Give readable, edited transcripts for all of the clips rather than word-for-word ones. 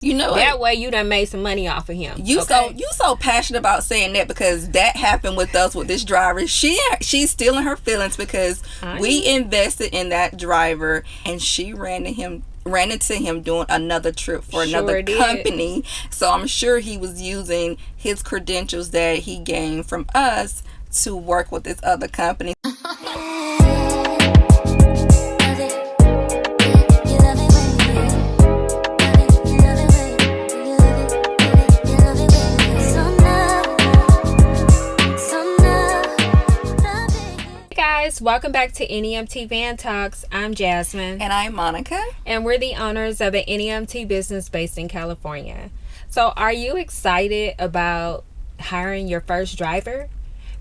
You know That what? way you done made some money off of him. You okay? so passionate about saying that because that happened with us with this driver. She's still in her feelings because we invested in that driver and she ran into him doing another trip for another company. So I'm sure he was using his credentials that he gained from us to work with this other company. Welcome back to NEMT Van Talks. I'm Jasmine. And I'm Monica. And we're the owners of an NEMT business based in California. So are you excited about hiring your first driver?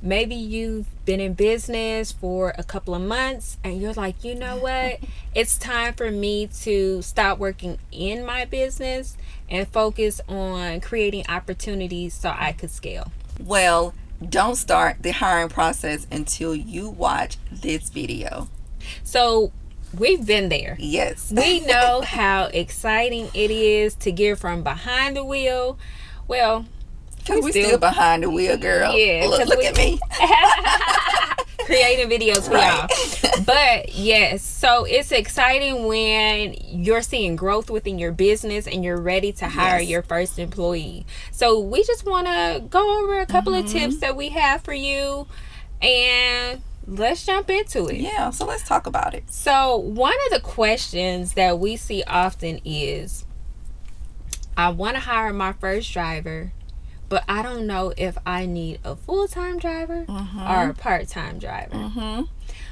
Maybe you've been in business for a couple of months and you're like, you know what? It's time for me to stop working in my business and focus on creating opportunities so I could scale. Well, don't start the hiring process until you watch this video. So we've been there. Yes. We know how exciting it is to get from behind the wheel. Well, because we're still behind the wheel, girl. Yeah. Look at me. Creating videos for y'all. But yes, so it's exciting when you're seeing growth within your business and you're ready to hire your first employee. So we just want to go over a couple of tips that we have for you and let's jump into it. Yeah, so let's talk about it. So one of the questions that we see often is, I want to hire my first driver, but I don't know if I need a full-time driver or a part-time driver.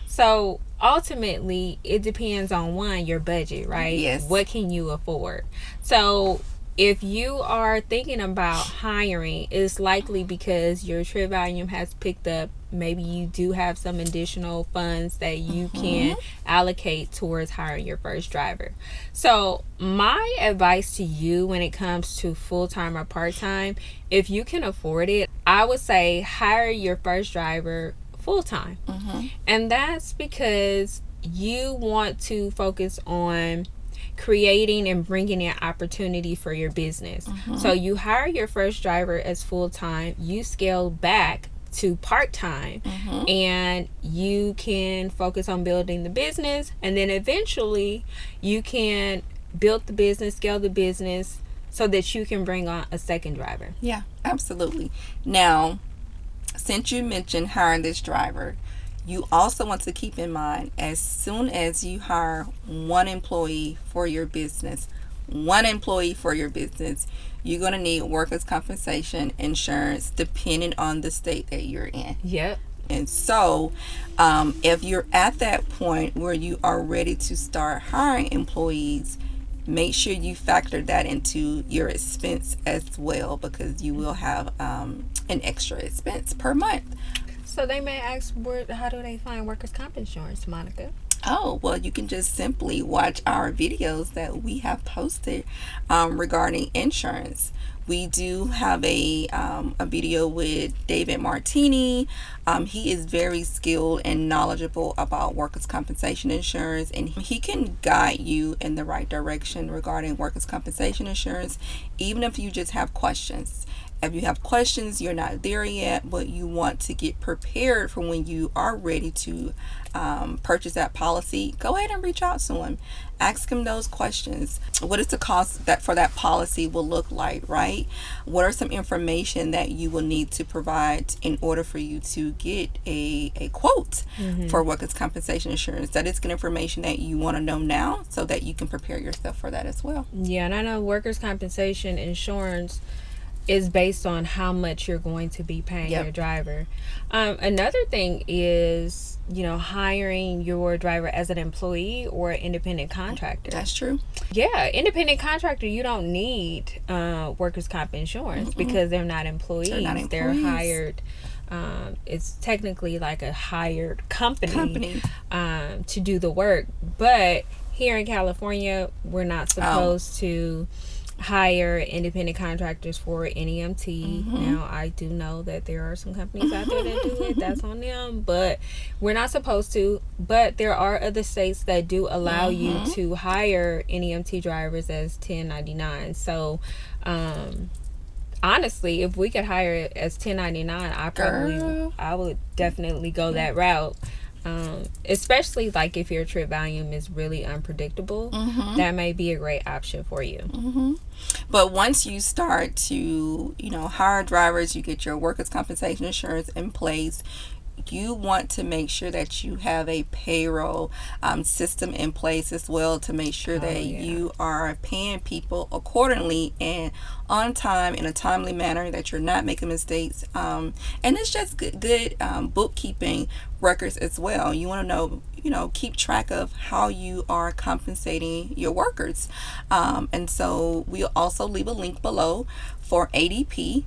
So ultimately, it depends on your budget, right? Yes. What can you afford? So if you are thinking about hiring, it's likely because your trip volume has picked up. Maybe you do have some additional funds that you can allocate towards hiring your first driver. So my advice to you when it comes to full-time or part-time, if you can afford it, I would say hire your first driver full-time. And that's because you want to focus on creating and bringing in opportunity for your business. So you hire your first driver as full-time, you scale back to part-time, and you can focus on building the business, and then eventually you can build the business, scale the business so that you can bring on a second driver. Yeah, absolutely. Now, since you mentioned hiring this driver, you also want to keep in mind, as soon as you hire one employee for your business, you're going to need workers' compensation insurance depending on the state that you're in. Yep. And so if you're at that point where you are ready to start hiring employees, make sure you factor that into your expense as well, because you will have an extra expense per month. So they may ask, how do they find workers' comp insurance, Monica? Oh, well, you can just simply watch our videos that we have posted regarding insurance. We do have a video with David Martini. He is very skilled and knowledgeable about workers' compensation insurance, and he can guide you in the right direction regarding workers' compensation insurance, even if you just have questions. If you have questions, you're not there yet, but you want to get prepared for when you are ready to purchase that policy, go ahead and reach out to him. Ask him those questions. What is the cost that for that policy will look like, right? What are some information that you will need to provide in order for you to get a quote for workers' compensation insurance? That is good information that you want to know now so that you can prepare yourself for that as well. Yeah, and I know workers' compensation insurance is based on how much you're going to be paying your driver. Another thing is, hiring your driver as an employee or an independent contractor. That's true. Yeah, independent contractor, you don't need workers' comp insurance because they're not employees. They're hired. It's technically like a hired company. To do the work. But here in California, we're not supposed to hire independent contractors for NEMT. Mm-hmm. Now, I do know that there are some companies out there that do it. That's on them, but we're not supposed to. But there are other states that do allow you to hire NEMT drivers as 1099. So, honestly, if we could hire it as 1099, I would definitely go that route. Especially like if your trip volume is really unpredictable, that may be a great option for you. But once you start to, hire drivers, you get your workers' compensation insurance in place. You want to make sure that you have a payroll system in place as well to make sure that you are paying people accordingly and on time in a timely manner, that you're not making mistakes. And it's just good bookkeeping records as well. You want to know, keep track of how you are compensating your workers. And so we'll also leave a link below for ADP.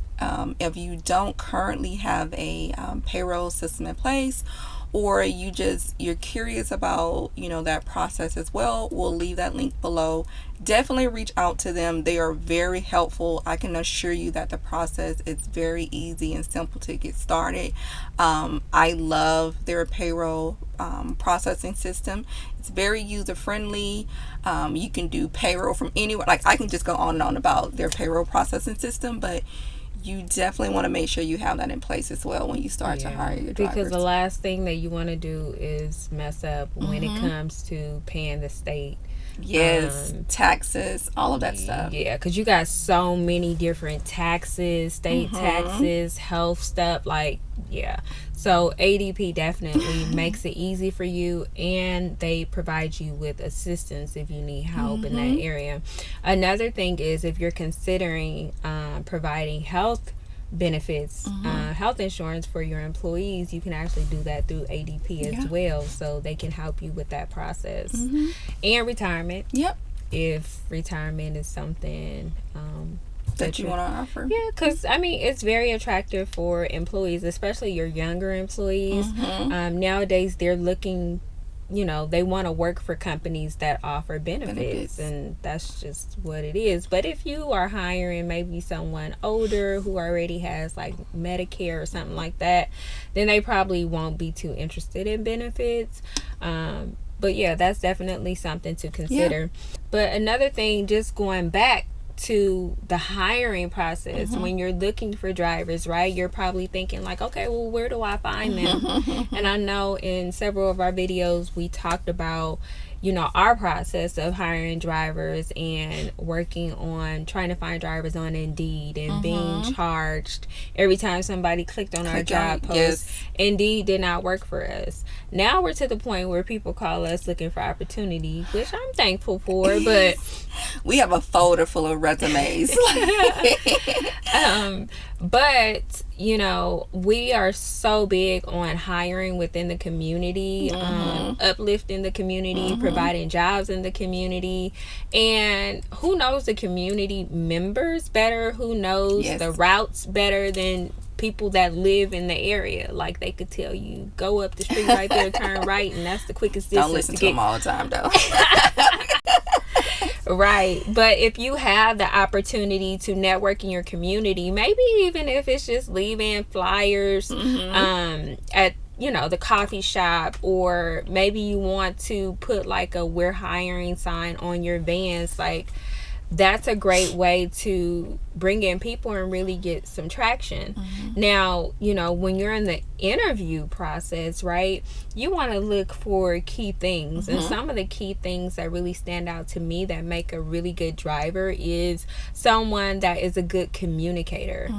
If you don't currently have a payroll system in place, or you're curious about that process as well, we'll leave that link below. Definitely reach out to them. They are very helpful. I can assure you that the process is very easy and simple to get started. I love their payroll processing system. It's very user friendly. You can do payroll from anywhere. Like, I can just go on and on about their payroll processing system, but you definitely want to make sure you have that in place as well when you start to hire your drivers. Because the last thing that you want to do is mess up when it comes to paying the state. Yes, taxes, all of that stuff. Yeah, because you got so many different taxes, state taxes, health stuff. So ADP definitely makes it easy for you, and they provide you with assistance if you need help in that area. Another thing is, if you're considering providing health benefits, health insurance for your employees, you can actually do that through ADP as well, so they can help you with that process. And retirement. Yep. If retirement is something that you want to offer. Yeah, because it's very attractive for employees, especially your younger employees. Nowadays, they're looking, they want to work for companies that offer benefits, and that's just what it is. But if you are hiring maybe someone older who already has like Medicare or something like that, then they probably won't be too interested in benefits. But yeah, that's definitely something to consider. But another thing, just going back to the hiring process, when you're looking for drivers, right, you're probably thinking like, okay, well, where do I find them? And I know in several of our videos we talked about our process of hiring drivers and working on trying to find drivers on Indeed and being charged every time somebody clicked on our job post. Indeed did not work for us. Now we're to the point where people call us looking for opportunity, which I'm thankful for, but we have a folder full of resumes. But we are so big on hiring within the community, uplifting the community, providing jobs in the community. And who knows the community members better? Who knows the routes better than people that live in the area? Like, they could tell you, go up the street right there, turn right, and that's the quickest distance. Don't listen to them all the time, though. Right. But if you have the opportunity to network in your community, maybe even if it's just leaving flyers at the coffee shop, or maybe you want to put like a "we're hiring" sign on your vans, like, that's a great way to bring in people and really get some traction. Now, when you're in the interview process, right, you want to look for key things. And some of the key things that really stand out to me that make a really good driver is someone that is a good communicator,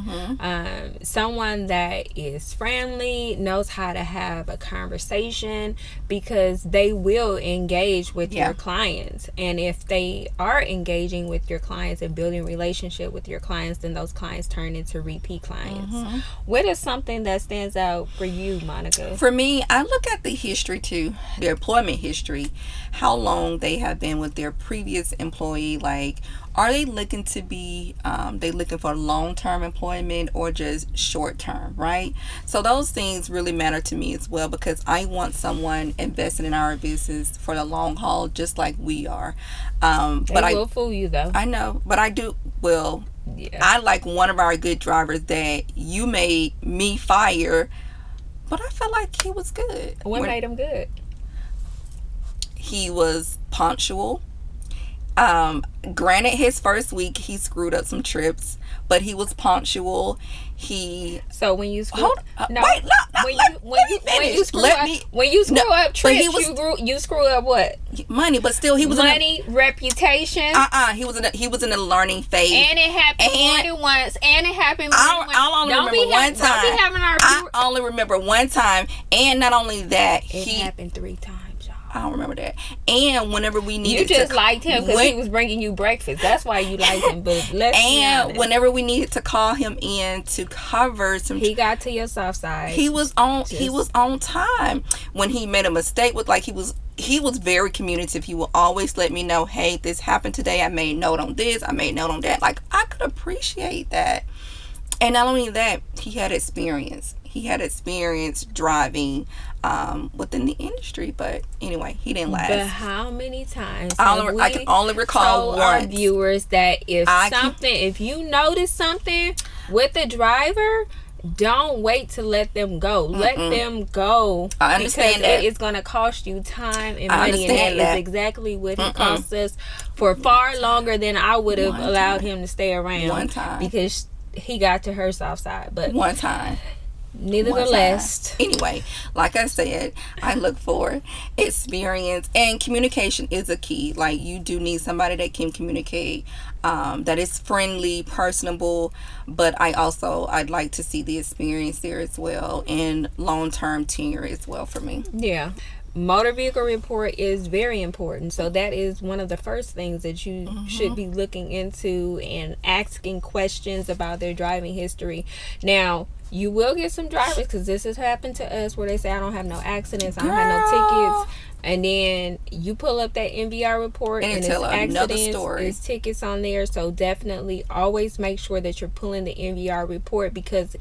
someone that is friendly, knows how to have a conversation, because they will engage with your clients. And if they are engaging with your clients and building a relationship with your clients, then those clients turn into repeat clients. What is something that stands out for you, Monica? For me, I look at the history too, their employment history, how long they have been with their previous employee. Like, are they looking to be they looking for long-term employment or just short-term, right? So those things really matter to me as well, because I want someone investing in our business for the long haul, just like we are. They will fool you though. I know, but I do. Well, Yeah. I like one of our good drivers that you made me fire, but I felt like he was good. What made him good? He was punctual. Granted, his first week he screwed up some trips, but he was punctual. So when you screw no, wait, no, when you screw up trips, you screw up what? Money, but still he was money, reputation. He was in a learning phase, and it happened more than once. And it happened. I'll only remember one time. Don't be having our. I only remember one time, and not only that, it happened 3 times. I don't remember that. And whenever we needed to... You just liked him because he was bringing you breakfast. That's why you liked him. But whenever we needed to call him in to cover some... He got to your soft side. He was on time. When he made a mistake with, like, he was very communicative. He will always let me know, hey, this happened today. I made note on this. I made note on that. Like, I could appreciate that. And not only that, he had experience. He had experience driving within the industry, but anyway, he didn't last. But how many times I can only recall once. Our viewers that if you notice something with the driver, don't wait to let them go. Let them go. I understand that. It is going to cost you time and money, and that is exactly what he cost us for far longer than I would have allowed him to stay around. One time. Because he got to her soft side. But one time. Nevertheless, anyway, like I said, I look for experience, and communication is a key. Like, you do need somebody that can communicate, that is friendly, personable, but I'd like to see the experience there as well, and long-term tenure as well for me. Yeah. Motor vehicle report is very important. So that is one of the first things that you should be looking into and asking questions about their driving history. Now, you will get some drivers, because this has happened to us, where they say, I don't have no accidents, I don't have no tickets. And then you pull up that NVR report and it's accidents, it's tickets on there. So definitely always make sure that you're pulling the NVR report, because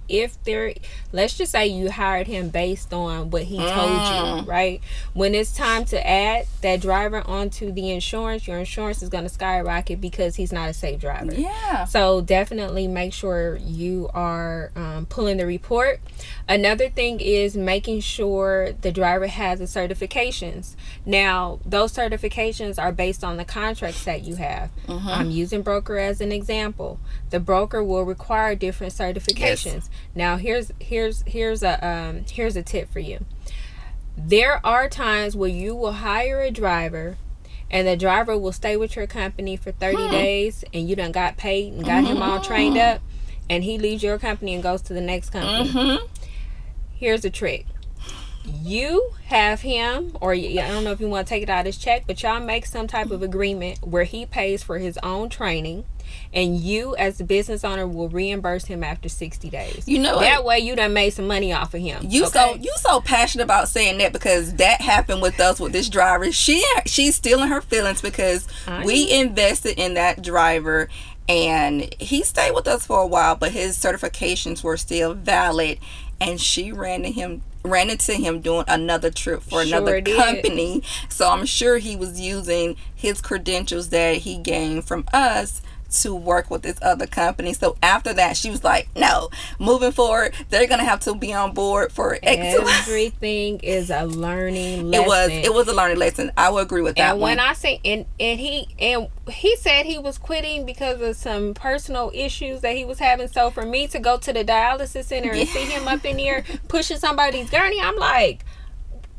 let's just say you hired him based on what he told you, right? When it's time to add that driver onto the insurance, your insurance is going to skyrocket because he's not a safe driver. Yeah. So definitely make sure you are pulling the report. Another thing is making sure the driver has the certifications. Now, those certifications are based on the contracts that you have. I'm using broker as an example. The broker will require different certifications. Yes. Now, here's a tip for you. There are times where you will hire a driver, and the driver will stay with your company for 30 days, and you done got paid and got him all trained up, and he leaves your company and goes to the next company. Here's a trick. You have him, or I don't know if you want to take it out of his check, but y'all make some type of agreement where he pays for his own training, and you as the business owner will reimburse him after 60 days. That way you done made some money off of him. You so passionate about saying that, because that happened with us with this driver. She's still in her feelings because we invested in that driver, and he stayed with us for a while, but his certifications were still valid, and she ran into him doing another trip for another company. So I'm sure he was using his credentials that he gained from us to work with this other company. So after that, she was like, no, moving forward, they're gonna have to be on board for everything is a learning lesson. It was a learning lesson. I would agree with that. And when I say and he said he was quitting because of some personal issues that he was having. So for me to go to the dialysis center and see him up in here pushing somebody's gurney, I'm like,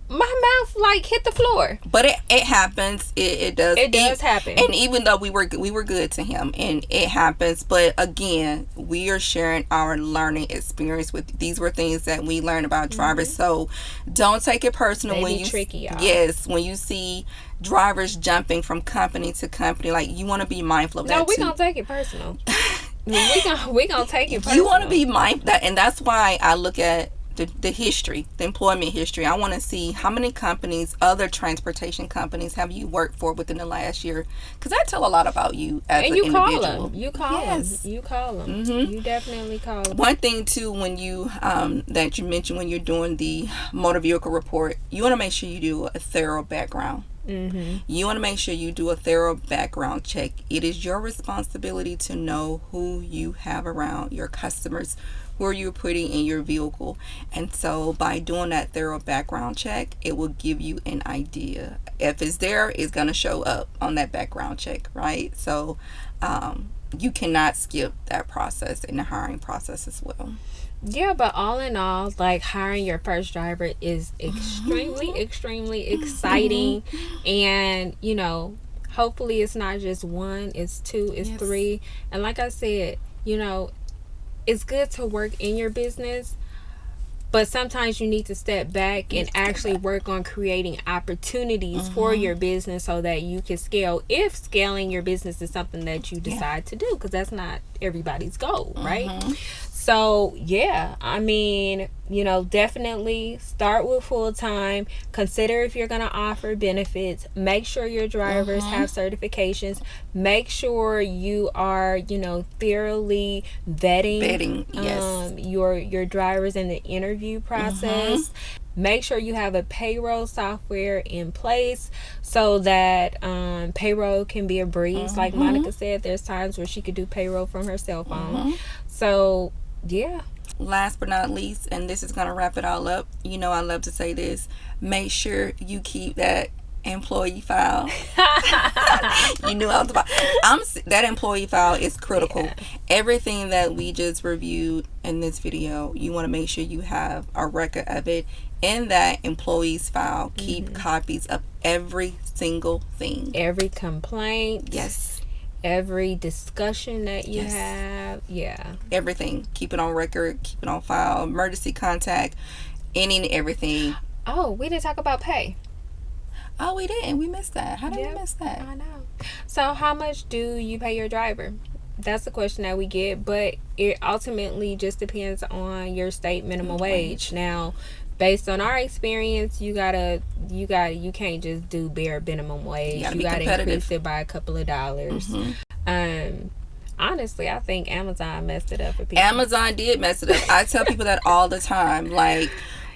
my mouth like hit the floor. But it happens. It does. It does happen. And even though we were good to him, and it happens. But again, we are sharing our learning experience with. These were things that we learned about drivers. So don't take it personal when you tricky, y'all. Yes, when you see drivers jumping from company to company, like, you want to be mindful of that. No, we're gonna take it personal. we gonna take it personal. You want to be mindful that, and that's why I look at the history, the employment history. I want to see how many companies, other transportation companies, have you worked for within the last year, because that tell a lot about you as and an you individual. call them. You call Yes. them. You call them. Mm-hmm. You definitely call them. One thing too, when you that you mentioned when you're doing the motor vehicle report, you want to make sure you do a thorough background. Mm-hmm. You want to make sure you do a thorough background check. It is your responsibility to know who you have around, your customers, who are you putting in your vehicle. And so by doing that thorough background check, it will give you an idea. If it's there, it's going to show up on that background check, right? So you cannot skip that process in the hiring process as well. Yeah, but all in all, like hiring your first driver is extremely exciting. And, you know, hopefully it's not just one, it's two, it's Yes. three. And like I said, you know, it's good to work in your business, but sometimes you need to step back and actually work on creating opportunities for your business so that you can scale, if scaling your business is something that you decide to do, because that's not everybody's goal, right? So yeah, I mean, you know, definitely start with full time. Consider if you're going to offer benefits. Make sure your drivers have certifications. Make sure you are, you know, thoroughly vetting Yes. your drivers in the interview process. Make sure you have a payroll software in place so that payroll can be a breeze. Like Monica said, there's times where she could do payroll from her cell phone. So yeah. Last but not least, and this is going to wrap it all up, you know I love to say this, make sure you keep that employee file. You knew I was about that employee file is critical. Everything that we just reviewed in this video, you want to make sure you have a record of it in that employee's file. Keep copies of every single thing, every complaint, yes, every discussion that you have, everything. Keep it on record, keep it on file. Emergency contact, any and everything. Oh, we didn't talk about pay. Oh, we didn't. We missed that. How did we miss that? I know. So how much do you pay your driver? That's the question that we get, but it ultimately just depends on your state minimum wage. Now, based on our experience, you can't just do bare minimum wage. You gotta increase it by a couple of dollars. Honestly, I think Amazon messed it up for people. Amazon did mess it up. I tell people that all the time. Like,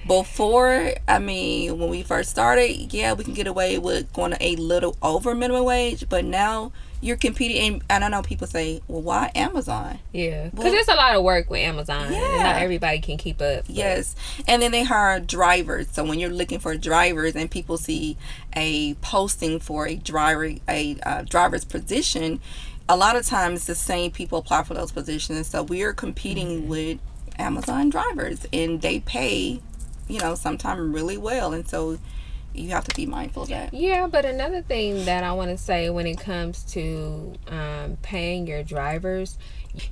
before, I mean, when we first started, we can get away with going a little over minimum wage, but now you're competing. And I know people say, well, why Amazon? Yeah, because there's a lot of work with Amazon. Yeah. And not everybody can keep up. Yes. And then they hire drivers. So when you're looking for drivers and people see a posting for a driver's position, a lot of times the same people apply for those positions. So we are competing with Amazon drivers, and they pay, you know, sometimes really well. And so you have to be mindful of that. Yeah, but another thing that I want to say when it comes to paying your drivers,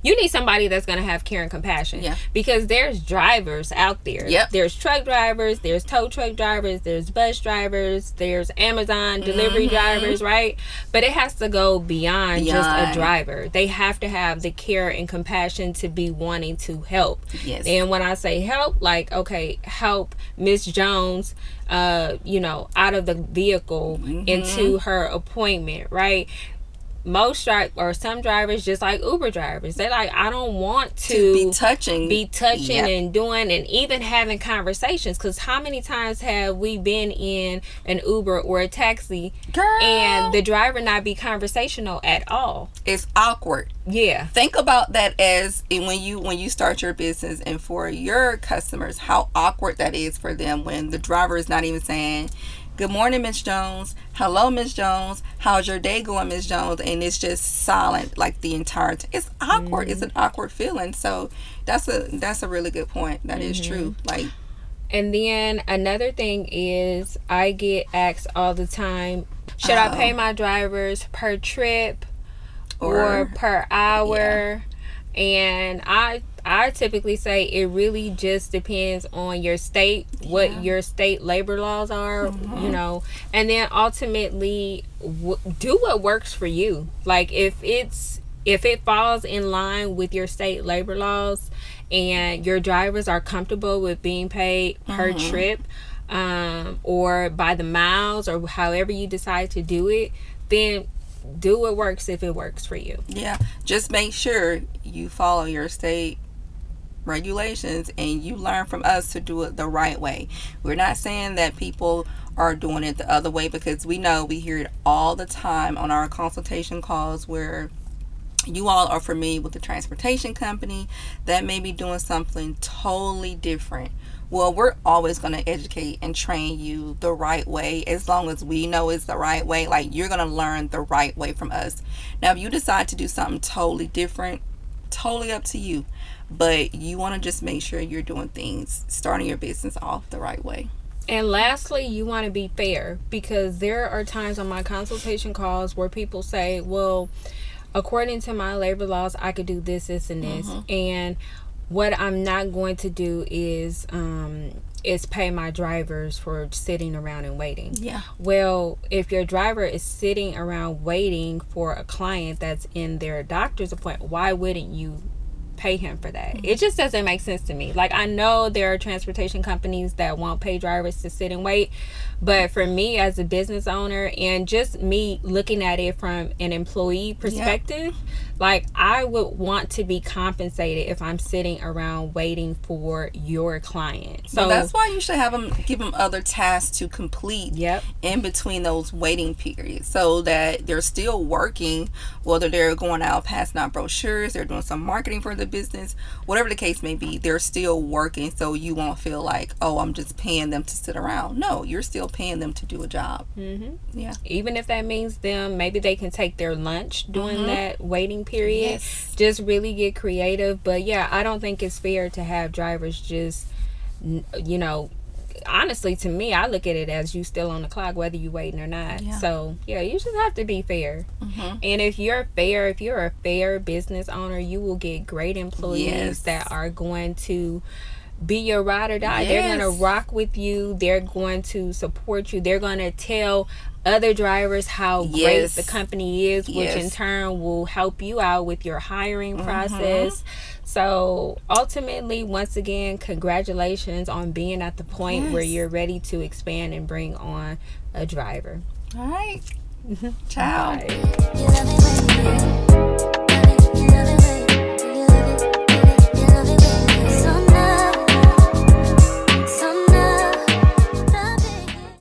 you need somebody that's going to have care and compassion. Yeah. Because there's drivers out there. Yep. There's truck drivers, there's tow truck drivers, there's bus drivers, there's Amazon delivery drivers, right? But it has to go beyond just a driver. They have to have the care and compassion to be wanting to help. Yes. And when I say help, like, okay, help Miss Jones, you know, out of the vehicle into her appointment, right? Some drivers, just like Uber drivers, they're like, I don't want to be touching and doing and even having conversations, because how many times have we been in an Uber or a taxi, girl, and the driver not be conversational at all? It's awkward. Yeah. Think about that as when you start your business, and for your customers, how awkward that is for them when the driver is not even saying, good morning, Miss Jones. Hello, Miss Jones. How's your day going, Miss Jones? And it's just silent like the entire time. It's awkward. It's an awkward feeling. So that's a really good point. That is true. Like, and then another thing is, I get asked all the time, should I pay my drivers per trip or per hour? Yeah. And I typically say it really just depends on your state, what your state labor laws are, you know, and then ultimately do what works for you. Like, if it's if it falls in line with your state labor laws and your drivers are comfortable with being paid per trip, or by the miles, or however you decide to do it, then do what works if it works for you. Yeah, just make sure you follow your state regulations and you learn from us to do it the right way. We're not saying that people are doing it the other way, because we know, we hear it all the time on our consultation calls where you all are familiar with the transportation company that may be doing something totally different. Well, we're always going to educate and train you the right way, as long as we know it's the right way. Like, you're going to learn the right way from us. Now, if you decide to do something totally different, totally up to you. But you want to just make sure you're doing things, starting your business off the right way. And lastly, you want to be fair, because there are times on my consultation calls where people say, well, according to my labor laws, I could do this, this, and this. And what I'm not going to do is pay my drivers for sitting around and waiting. Yeah. Well, if your driver is sitting around waiting for a client that's in their doctor's appointment, why wouldn't you pay him for that? It just doesn't make sense to me. Like, I know there are transportation companies that won't pay drivers to sit and wait, but for me as a business owner, and just me looking at it from an employee perspective, like, I would want to be compensated if I'm sitting around waiting for your client. So that's why you should give them other tasks to complete in between those waiting periods, so that they're still working, whether they're going out passing out brochures, they're doing some marketing for the business, whatever the case may be, they're still working, so you won't feel like, oh, I'm just paying them to sit around. No, you're still paying them to do a job. Yeah. Even if that means them, maybe they can take their lunch during that waiting period. Yes. Just really get creative. But yeah, I don't think it's fair to have drivers just, honestly, to me, I look at it as you still on the clock, whether you waiting or not. Yeah. So yeah, you just have to be fair. And if you're a fair business owner, you will get great employees that are going to be your ride or die. They're going to rock with you. They're going to support you. They're going to tell other drivers how great the company is, which in turn will help you out with your hiring process. So ultimately, once again, congratulations on being at the point where you're ready to expand and bring on a driver. All right. Ciao. Bye.